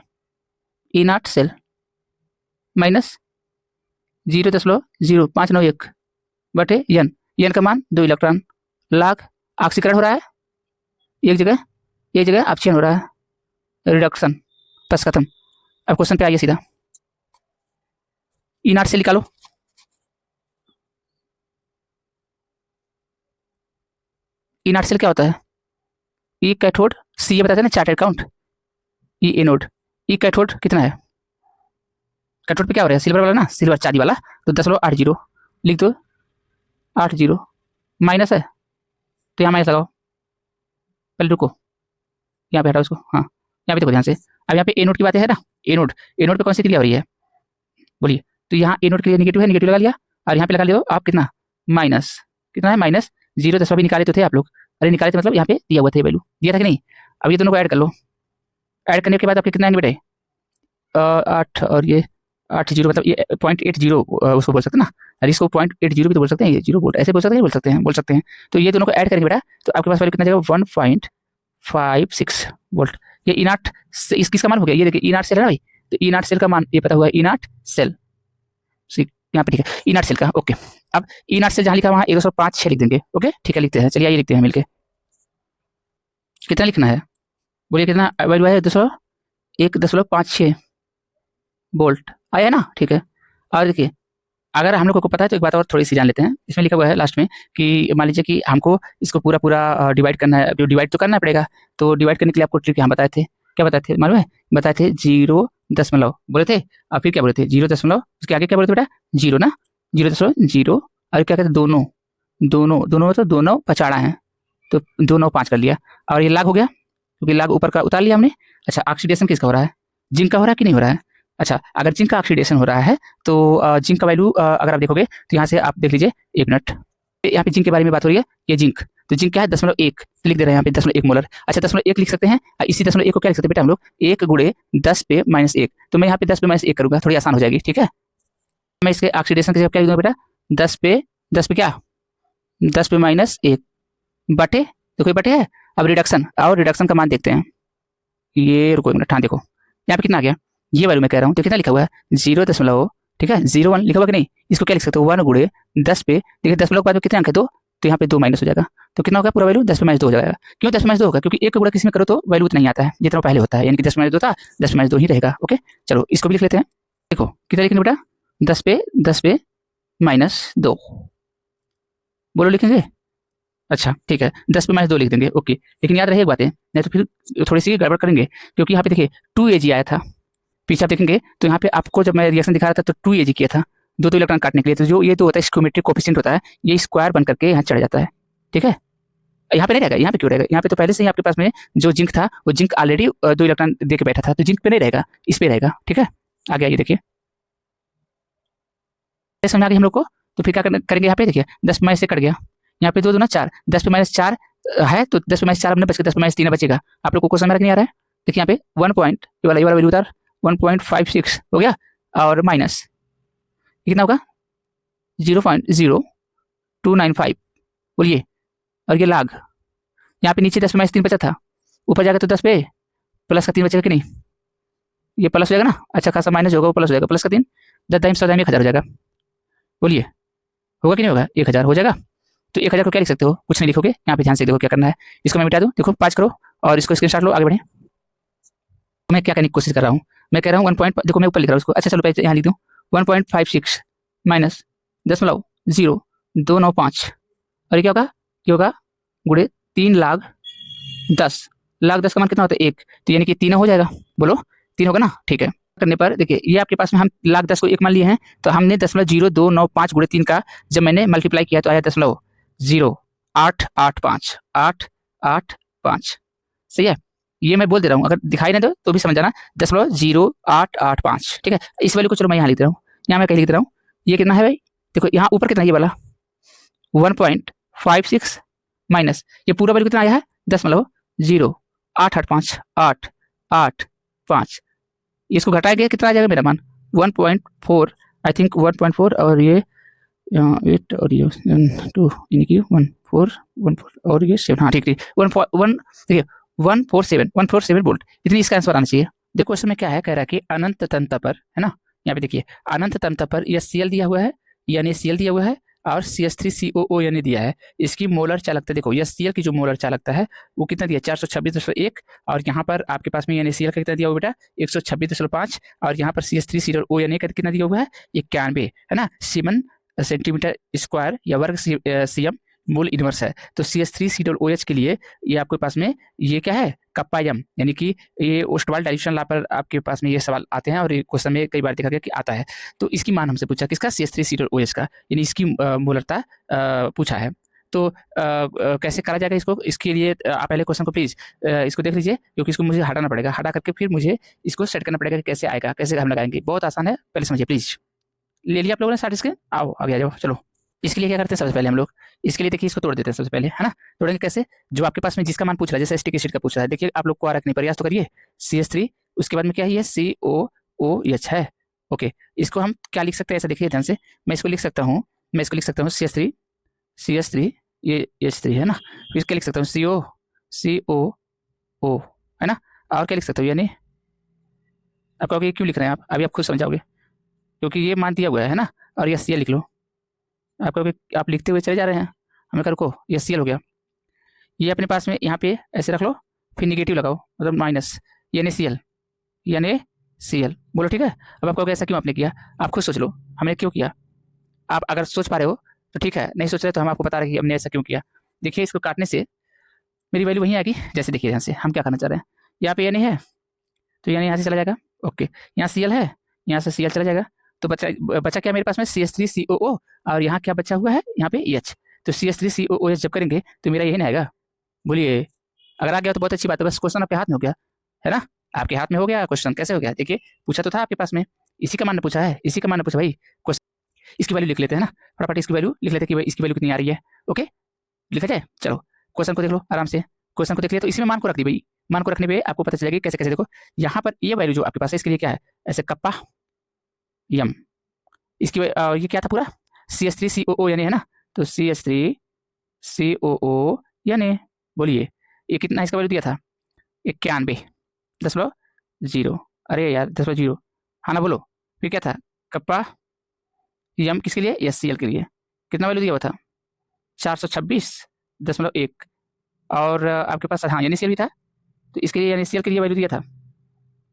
[SPEAKER 1] E0 cell minus 0.0591 बटे एन, एन का मान 2 इलेक्ट्रॉन, लाग ऑक्सीकरण हो रहा है एक जगह ऑप्शन हो रहा है, रिडक्शन, बस खत्म। अब क्वेश्चन पे आइए सीधा, E0 सेल निकालो। E0 सेल क्या होता है? ई कैथोड, सी ये बताते हैं ना चार्टेड काउंट, ई एनोड, ई कैथोड कितना है? कैथोड पे क्या हो रहा है? सिल्वर वाला ना, सिल्वर चांदी वाला, तो 10.80 लिख दो, 80 माइनस है तो यहाँ माइनस लगाओ, पहले रुको, यहाँ पे हटाओ इसको, हाँ यहाँ पे देखो ध्यान से। अब यहाँ पे ए नोड की बात है ना, ए नोड पे कौन सी क्रिया हो रही है? बोलिए। तो यहाँ ए नोड के लिए निगेटिव है, निगेटिव लगा लिया, और यहाँ पे लगा लिया आप कितना? माइनस, कितना है? माइनस 0 भी निकाले तो थे आप लोग, अरे निकाले थे मतलब यहाँ पे दिया हुआ था, वैल्यू दिया था कि नहीं? अब ये दोनों को ऐड कर लो, ऐड करने के बाद आपके कितना आएंगे बेटे? 8 और ये 80, मतलब ये 0.80 उसको बोल सकते हैं ना, और इसको 0.80 भी तो बोल सकते हैं, ये 0 वोल्ट ऐसे बोल सकते हैं, बोल सकते हैं। तो ये दोनों को ऐड करेंगे बेटा, तो आपके पास वैल्यू कितना जाएगा? 1.56 वोल्ट। ये E0 इस किसका मान हो गया? ये देखिए E0 सेल है ना भाई, तो E0 सेल का मान ये पता हुआ है, E0 सेल यहाँ पे, ठीक है, E0 सेल का। ओके, अब E0 सेल जहाँ लिखा वहाँ 105.6 लिख देंगे। ओके ठीक है, लिखते हैं, चलिए आइए लिखते हैं मिलके। कितना लिखना है? बोलिए कितना वैल्यू है? 1.56 वोल्ट आया ना, ठीक है। और देखिए अगर हम लोगों को पता है तो एक बात और थोड़ी सी जान लेते हैं, इसमें लिखा हुआ है लास्ट में कि मान लीजिए कि हमको इसको पूरा डिवाइड करना है, डिवाइड तो करना पड़ेगा, तो डिवाइड करने के लिए आपको ट्रिक यहाँ बताए थे, क्या बताए थे मालूम है? बताए थे 0 बोले थे, और फिर क्या बोले थे? 0 उसके आगे क्या बोले थे बेटा? 0 ना, 0.0, और क्या कहते हैं? दोनों मतलब दोनों पचाड़ा हैं, तो 2 9 5 कर लिया, और ये लाग हो गया क्योंकि लाग ऊपर का उतार लिया हमने। अच्छा ऑक्सीडेशन किसका हो रहा है? जिंक का हो रहा है कि नहीं हो रहा है? अच्छा अगर जिंक का ऑक्सीडेशन हो रहा है तो जिंक का वैल्यू अगर आप देखोगे तो यहाँ से आप देख लीजिए, 1 मिनट, यहाँ पे जिंक के बारे में बात हो रही है, ये जिंक, तो जिंक क्या है? 0.1 लिख दे रहे हैं यहाँ पे, 0.1 मोलर। अच्छा 0.1 लिख सकते हैं, इसी 0.1 को क्या लिख सकते हैं बेटा हम लोग? 1 × 10⁻1, तो मैं यहाँ पे 10⁻1 करूँगा, थोड़ी आसान हो जाएगी, ठीक है। मैं इसके ऑक्सीडेशन के क्या लिखूंगा बेटा? 10 पे क्या? 10⁻1 बटे, देखो ये बटे है। अब रिडक्शन, और रिडक्शन का मान देखते हैं, ये रुको 1 मिनट, हाँ देखो यहाँ पे कितना आ गया? ये वैल्यू मैं कह रहा हूँ, तो कितना लिखा हुआ है? 0, ठीक है, 0.1 लिखा हुआ कि नहीं? इसको क्या लिख सकते हो? 1 × 10 पे, देखिए 10 के बाद कितने अंक है? 2, तो यहाँ पे 2 माइनस हो जाएगा, तो कितना होगा पूरा वैल्यू 10 पे माइनस 2 हो जाएगा। क्यों 10 पे माइनस 2 होगा? क्योंकि एक का गुणा किसी में करो तो वैल्यू उतना ही आता है जितना पहले होता है, यानी कि 10 माइनस 2 था, 10 माइनस 2 ही रहेगा। ओके, चलो इसको भी लिख लेते हैं। देखो कितना लिखेंगे बेटा, 10 पे माइनस 2, बोलो लिखेंगे? अच्छा ठीक है, 10 पे माइनस 2 लिख देंगे। ओके, लेकिन याद रहे एक बात है, नहीं तो फिर थोड़ी सी गड़बड़ करेंगे, क्योंकि यहाँ पे देखिए 2Ag आया था, पीछे आप देखेंगे तो यहाँ पे आपको जब मैं रिएक्शन दिखा रहा था तो 2Ag किया था, दो इलेक्ट्रॉन काटने के लिए। तो जो ये तो होता है स्टोइकोमेट्रिक कोएफिशिएंट होता है, ये स्क्वायर बन करके यहाँ चढ़ जाता है। ठीक है, यहाँ पे नहीं रहेगा, यहाँ पे क्यों रहेगा? यहाँ पे तो पहले से ही आपके पास में जो जिंक था वो जिंक ऑलरेडी 2 इलेक्ट्रॉन दे के बैठा था, तो जिंक पे नहीं रहेगा, इस पे रहेगा। ठीक है, आगे आइए देखिए, समझ आ गई हम लोग को। तो फिर क्या करेंगे, यहाँ पे देखिए 10 माइनस से कट गया, यहाँ पे 2 दूना 4, 10 पे माइनस 4 है तो 10 पे माइनस 4 हमने बच गया, 10 पे माइनस 3 बचेगा। आप लोग को क्वेश्चन नहीं आ रहा है? देखिए यहाँ पे 1 पॉइंट, ये वाला वैल्यू उतार 1.56 हो गया, और माइनस कितना होगा 0.0295, बोलिए। और ये लाग, यहाँ पे नीचे 10 पे माइनस 3 बचा था, ऊपर जाएगा तो 10 पे प्लस का 3 बचेगा कि नहीं? ये प्लस हो जाएगा ना, अच्छा खासा माइनस होगा, वो प्लस हो जाएगा, प्लस का 3, 10 टाइम्स 100 हो जाएगा, बोलिए होगा कि नहीं होगा? 1000 हो जाएगा। तो 1000 को क्या लिख सकते हो? कुछ नहीं लिखोगे, यहाँ पे ध्यान से देखो क्या करना है। इसको मैं मिटा दूँ, देखो 5 करो और इसको स्क्रीनशॉट लो, आगे बढ़े। मैं क्या करने की कोशिश कर रहा हूँ, मैं कह रहा हूँ 1 पॉइंट, देखो मैं ऊपर लिख रहा हूँ उसको, अच्छा चलो पहले यहाँ लिख दूँ 1.56 माइनस 0.0295, और ये क्या होगा? ये होगा गुणे 3 लाख 10, लाख 10 का मान कितना होता है? 1, तो यानी कि 3 हो जाएगा, बोलो 3 होगा ना? ठीक है, करने पर देखिए ये आपके पास में हम लाख 10 को 1 मान लिए हैं, तो हमने 0.0295 गुणे 3 का जब मैंने मल्टीप्लाई किया तो आया 0.0885, 885। सही है, ये मैं बोल दे रहा हूँ, अगर दिखाई ना दो तो भी समझ जाना, 0.0885। ठीक है, इस वैल्यू को चलो मैं यहाँ लिख दे रहा हूँ, यहाँ मैं कहीं लिख दे रहा हूँ, ये कितना है भाई? देखो यहाँ ऊपर कितना, ये वाला 1.56 माइनस ये पूरा वैल्यू कितना आया है 10.0885, 885, इसको घटाएंगे कितना आ जाएगा मेरा मान 1.4, आई थिंक 1.4, और ये 8 और ये 2 यानी कि 1.4 और ये 7, हाँ ठीक ठीक 1.1, देखिए 147 वोल्ट, इतनी इसका आंसर आना चाहिए। देखो इसमें क्या है, कह रहा है कि अनंत तंत्र पर, है ना, यहाँ पे देखिए अनंत तंत्र पर यह Cl दिया हुआ है, यानी Cl दिया हुआ है, और CH3COO यानी दिया है। इसकी मोलर चालकता देखो, यह Cl की जो मोलर चालकता है वो कितना दिया 426.1, और यहाँ पर आपके पास में यानी Cl का कितना दिया हुआ बेटा 126.5, और यहाँ पर CH3COO यानी कितना दिया हुआ है 91, है ना, सीमन सेंटीमीटर स्क्वायर या वर्ग सीएम मूल इनवर्स है। तो CH3COOH के लिए ये आपके पास में ये क्या है कप्पायम, यानी कि ये ओस्टवाल डाइल्यूशन लॉ पर आपके पास में ये सवाल आते हैं, और ये क्वेश्चन में कई बार देखा गया कि आता है। तो इसकी मान हमसे पूछा किसका, CH3COOH का, यानी इसकी मोलरता पूछा है। तो कैसे करा जाएगा इसको, इसके लिए आप पहले क्वेश्चन को प्लीज इसको देख लीजिए, क्योंकि इसको मुझे हटाना पड़ेगा, हटा करके फिर मुझे इसको सेट करना पड़ेगा कि कैसे आएगा, कैसे हम लगाएंगे। बहुत आसान है, पहले समझिए प्लीज। ले लिया आप लोगों ने स्टार्ट स्क्रीन, आओ आगे आ जाओ। चलो इसके लिए क्या करते हैं, सबसे पहले हम लोग इसके लिए देखिए इसको तोड़ देते हैं सबसे पहले, है ना। तोड़ेंगे कैसे, जो आपके पास में जिसका मान पूछ रहा है, जैसे स्टिक एसिड का पूछ रहा है, देखिए आप लोग को आ रखने प्रयास तो करिए, CH3, उसके बाद में क्या है ये COOH है। ओके, इसको हम क्या लिख सकते हैं, ऐसा देखिए ध्यान से, मैं इसको लिख सकता हूँ, CH3 ये H3 है ना, फिर क्या लिख सकता हूँ COO है ना, और क्या लिख सकता हूँ, यानी आप कहोगे क्यों लिख रहे हैं आप, अभी आप खुद समझाओगे, क्योंकि ये मान दिया हुआ है ना, और ये Cl लिख लो। आप लिखते हुए चले जा रहे हैं, हमें कर को ये Cl हो गया, ये अपने पास में यहाँ पे ऐसे रख लो, फिर निगेटिव लगाओ, मतलब माइनस, यानी Cl, बोलो ठीक है। अब आप कहोगे ऐसा क्यों आपने किया, आप खुद सोच लो हमने क्यों किया। आप अगर सोच पा रहे हो तो ठीक है, नहीं सोच रहे तो हम आपको बता रहे हैं कि हमने ऐसा क्यों किया। देखिए इसको काटने से मेरी वैल्यू वहीं आएगी, जैसे देखिए ध्यान से हम क्या करना चाह रहे हैं, यहाँ पे यानी है तो यानी यहाँ से चला जाएगा, ओके, यहाँ Cl है, यहाँ से Cl चला जाएगा, तो बचा क्या मेरे पास में CH3COO, और यहाँ क्या बचा हुआ है, यहाँ पे H, तो CH3COOH जब करेंगे तो मेरा यही ना आएगा, बोलिए। अगर आ गया तो बहुत अच्छी बात है, बस क्वेश्चन आपके हाथ में हो गया, है ना, आपके हाथ में हो गया क्वेश्चन। कैसे हो गया, देखिए पूछा तो था आपके पास में, इसी का मान ने पूछा है, इसी का मान ने पूछा भाई क्वेश्चन। इसकी वैल्यू लिख लेते हैं ना, फटाफट इसकी वैल्यू लिख लेते हैं कि भाई इसकी वैल्यू कितनी आ रही है। ओके, लिखा जाए, चलो क्वेश्चन को देख लो आराम से, क्वेश्चन को देख लिया तो इसमें मान को रख दी भाई, मान को रखने पे आपको पता चलेगा कैसे कैसे। देखो यहाँ पर ये वैल्यू जो आपके पास है इसके लिए क्या है, ऐसे कप्पा यम, इसकी ये क्या था पूरा CH3COO यानी, है ना, तो CH3COO यानी, बोलिए ये कितना इसका वैल्यू दिया था 91.0, अरे यार 10.0, हाँ ना, बोलो फिर क्या था कप्पा यम किसके लिए, Cl के लिए, कितना वैल्यू दिया हुआ था 426.1 और आपके पास हाँ NaCl भी था, तो इसके लिए NaCl के लिए वैल्यू दिया था,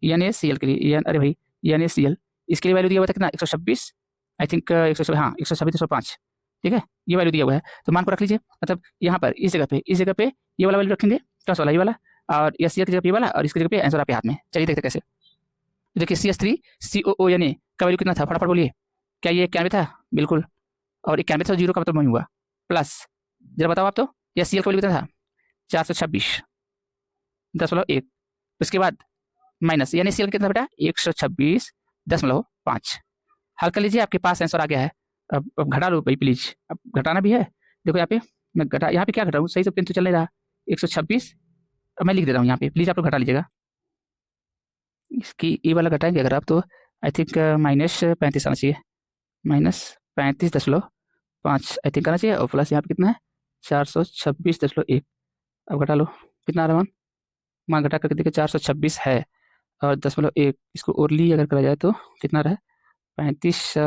[SPEAKER 1] NaCl के लिए अरे भाई NaCl इसके लिए वैल्यू दिया हुआ था कितना 126 आई थिंक 126 हाँ 126.5 ठीक है, ये वैल्यू दिया हुआ है। तो मान को रख लीजिए, मतलब यहाँ पर इस जगह पे ये वाला वैल्यू रखेंगे, प्लस वाला ये वाला, और NaCl की जगह पे ये वाला, और इसकी जगह पे आंसर आपके हाथ में। चलिए देखते कैसे। देखिए CH3COONa का वैल्यू कितना था, फटाफट बोलिए। क्या ये 91 था? बिल्कुल। और 91 था, 0 का मतलब नहीं हुआ, प्लस जरा बताओ आप तो, या CL का वैल्यू कितना था 426.1। उसके बाद माइनस यानी CL कितना बेटा 126.5। हल कर लीजिए, आपके पास आंसर आ गया है। अब घटा लो भाई प्लीज, अब घटाना भी है। देखो यहाँ पे मैं घटा, यहाँ पे क्या घटाऊँ, सही से पेन तो चल नहीं रहा। 126 अब मैं लिख दे रहा हूँ यहाँ पे, प्लीज आप लोग घटा लीजिएगा। इसकी ये वाला घटाएंगे अगर आप तो आई थिंक -35 आना चाहिए, -35.5 आई थिंक आना चाहिए, और प्लस यहाँ पे कितना है 426.1। अब घटा लो कितना आ रहा है मान घटा करके देखिए 426 है और 0.1 इसको ओरली अगर करा जाए तो कितना रहा 35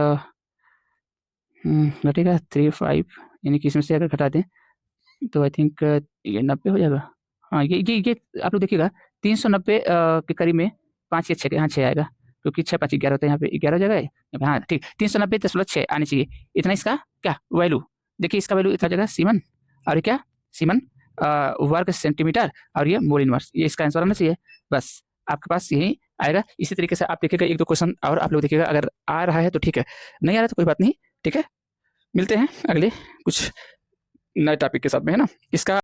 [SPEAKER 1] घटेगा 35, यानी कि इसमें से अगर घटा दें तो आई थिंक ये 90 हो जाएगा। हाँ ये आप लोग देखिएगा 390 के करीब में 5 या 6 यहाँ 6 आएगा, क्योंकि 6 5 11 होता है, यहाँ पे 11 हो जाएगा। हाँ ठीक 390.6 आनी चाहिए, इतना इसका क्या वैल्यू। देखिए इसका वैल्यू इतना जगह सीमन, और ये क्या सीमन वर्ग सेंटीमीटर, और ये मोल इनवर्स, ये इसका आंसर आना चाहिए। बस आपके पास यही आएगा। इसी तरीके से आप देखिएगा 1-2 क्वेश्चन और आप लोग देखिएगा, अगर आ रहा है तो ठीक है, नहीं आ रहा तो कोई बात नहीं, ठीक है। मिलते हैं अगले कुछ नए टॉपिक के साथ में, है ना। इसका